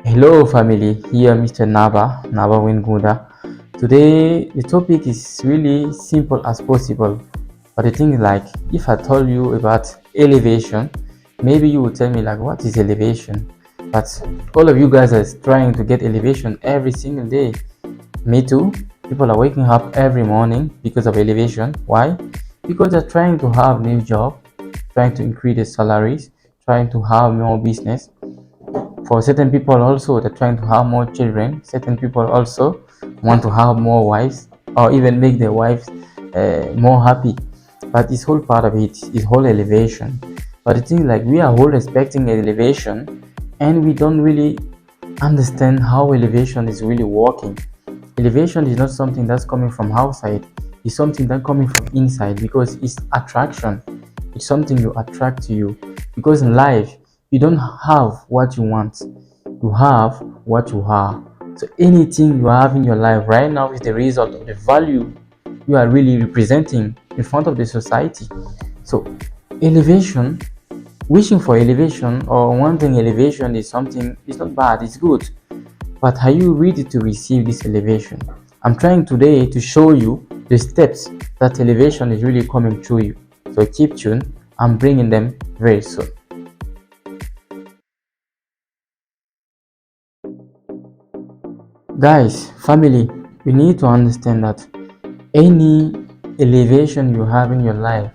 Hello family, here Mr. Naba Winguda. Today the topic is really simple as possible. But the thing is like if I told you about elevation, maybe you would tell me like what is elevation? But all of you guys are trying to get elevation every single day. Me too. People are waking up every morning because of elevation. Why? Because they're trying to have new job, trying to increase their salaries, trying to have more business. For certain people also, they're trying to have more children. Certain people also want to have more wives or even make their wives more happy. But this whole part of it is whole elevation. But the thing like we are all expecting elevation and we don't really understand how elevation is really working. Elevation is not something that's coming from outside, it's something that's coming from inside because it's attraction. It's something you attract to you. Because in life, you don't have what you want, you have what you are. So anything you have in your life right now is the result of the value you are really representing in front of the society. So elevation, wishing for elevation or wanting elevation is something, it's not bad, it's good. But are you ready to receive this elevation? I'm trying today to show you the steps that elevation is really coming through you. So keep tuned, I'm bringing them very soon. Guys, family, you need to understand that any elevation you have in your life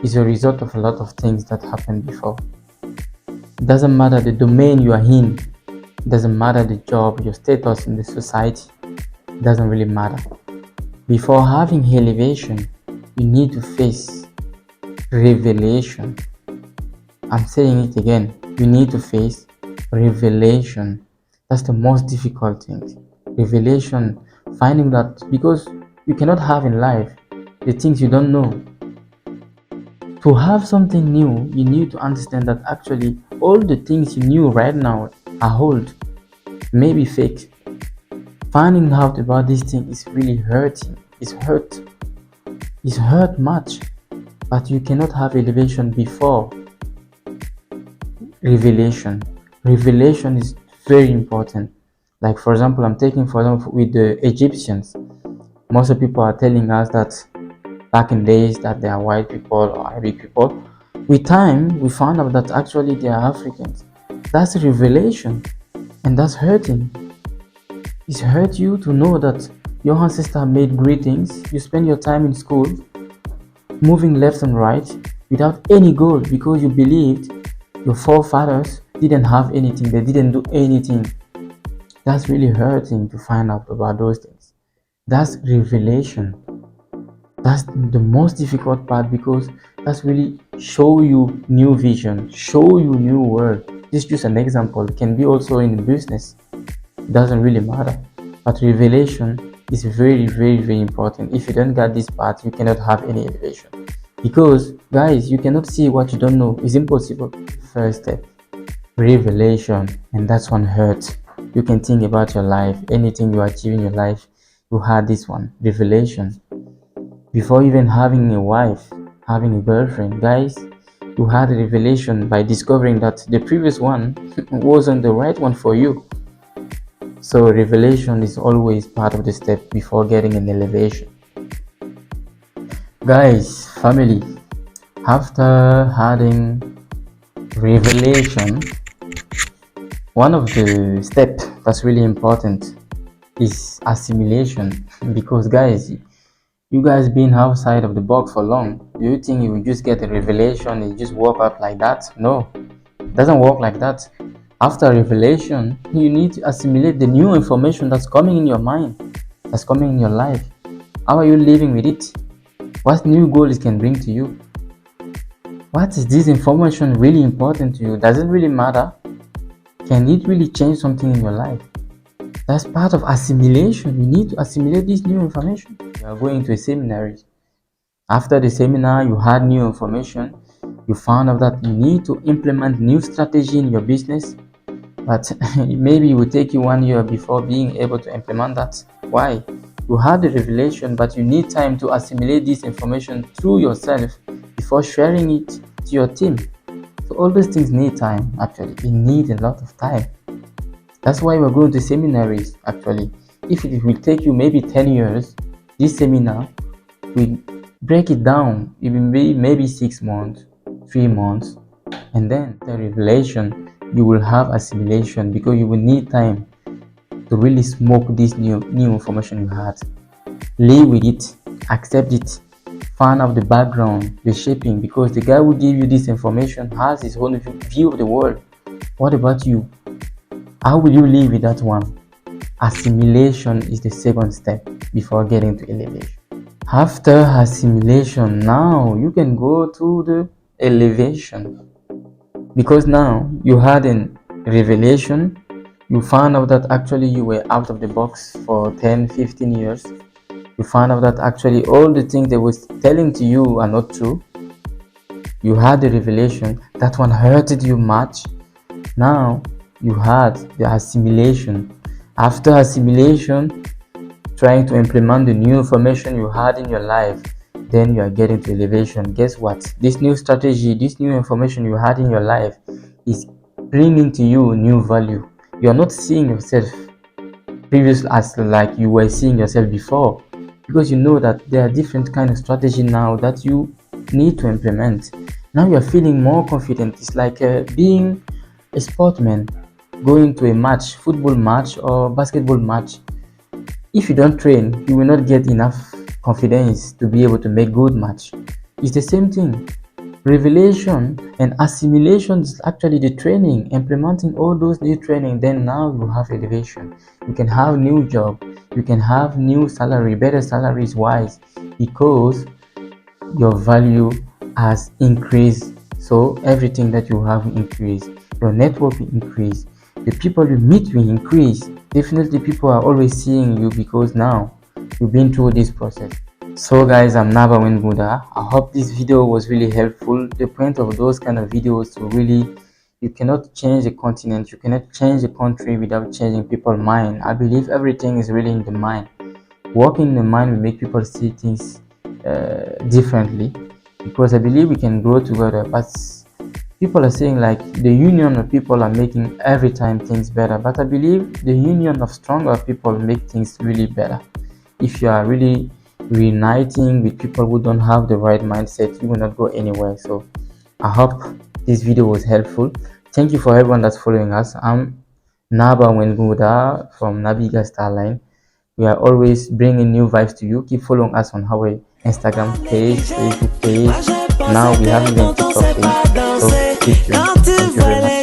is a result of a lot of things that happened before. It doesn't matter the domain you are in, it doesn't matter the job, your status in the society, it doesn't really matter. Before having elevation, you need to face revelation. I'm saying it again. You need to face revelation. That's the most difficult thing. Revelation, finding that because you cannot have in life the things you don't know. To have something new, you need to understand that actually all the things you knew right now are old, maybe fake. Finding out about this thing is really hurting. It's hurt much, but you cannot have elevation before revelation. Revelation is very important. Like for example, I'm taking for example with the Egyptians. Most of people are telling us that back in days that they are white people or Arabic people. With time, we found out that actually they are Africans. That's revelation, and that's hurting. It's hurt you to know that your ancestor made great things. You spend your time in school, moving left and right without any goal because you believed your forefathers didn't have anything, they didn't do anything. That's really hurting to find out about those things. That's revelation. That's the most difficult part because that's really show you new vision, show you new world. This is just an example. It can be also in business. It doesn't really matter. But revelation is very, very, very important. If you don't get this part, you cannot have any elevation. Because guys, you cannot see what you don't know. It's impossible. First step, revelation, and that's one hurt. You can think about your life, anything you achieve in your life, you had this one, revelation. Before even having a wife, having a girlfriend, guys, you had a revelation by discovering that the previous one wasn't the right one for you. So revelation is always part of the step before getting an elevation. Guys, family, after having revelation, one of the steps that's really important is assimilation. Because guys, you guys been outside of the box for long. Do you think you will just get a revelation and you just walk up like that? No, it doesn't work like that. After revelation, you need to assimilate the new information that's coming in your mind, that's coming in your life. How are you living with it? What new goal it can bring to you? What is this information really important to you? Does it really matter? Can it really change something in your life? That's part of assimilation. You need to assimilate this new information. You are going to a seminary. After the seminar, you had new information. You found out that you need to implement new strategy in your business. But maybe it will take you 1 year before being able to implement that. Why? You had the revelation, but you need time to assimilate this information through yourself before sharing it to your team. So all those things need time, actually. It needs a lot of time. That's why we're going to seminaries actually. If it will take you maybe 10 years, this seminar will break it down, even maybe 6 months, 3 months, and then the revelation you will have assimilation because you will need time to really smoke this new information you had. Live with it, accept it, find out the background, the shaping, because the guy who gave you this information has his own view of the world. What about you? How will you live with that one? Assimilation is the second step before getting to elevation. After assimilation, now you can go to the elevation, because now you had a revelation. You found out that actually you were out of the box for 10, 15 years. You found out that actually all the things they was telling to you are not true. You had the revelation. That one hurted you much. Now you had the assimilation. After assimilation, trying to implement the new information you had in your life, then you are getting to elevation. Guess what? This new strategy, this new information you had in your life is bringing to you new value. You are not seeing yourself previous as like you were seeing yourself before, because you know that there are different kind of strategy now that you need to implement. Now you are feeling more confident. It's like being a sportsman going to a match, football match or basketball match. If you don't train, you will not get enough confidence to be able to make good match. It's the same thing. Revelation and assimilation is actually the training, implementing all those new training. Then now you have elevation. You can have new job. You can have new salary, better salaries wise, because your value has increased. So everything that you have increased. Your network will increase. The people you meet will increase. Definitely people are always seeing you because now you've been through this process. So guys, I'm Naba Wenguda. I hope this video was really helpful. The point of those kind of videos to really, you cannot change a continent, you cannot change a country without changing people's mind. I believe everything is really in the mind. Working in the mind will make people see things differently, because I believe we can grow together. But people are saying like the union of people are making every time things better, but I believe the union of stronger people make things really better. If you are really reuniting with people who don't have the right mindset, you will not go anywhere. So I hope this video was helpful. Thank you for everyone that's following us. I'm Naba Wenguda from Nabiga Starline. We are always bringing new vibes to you. Keep following us on our Instagram page, Facebook page. Now we have even TikTok page. So keep tuned. Thank you very much.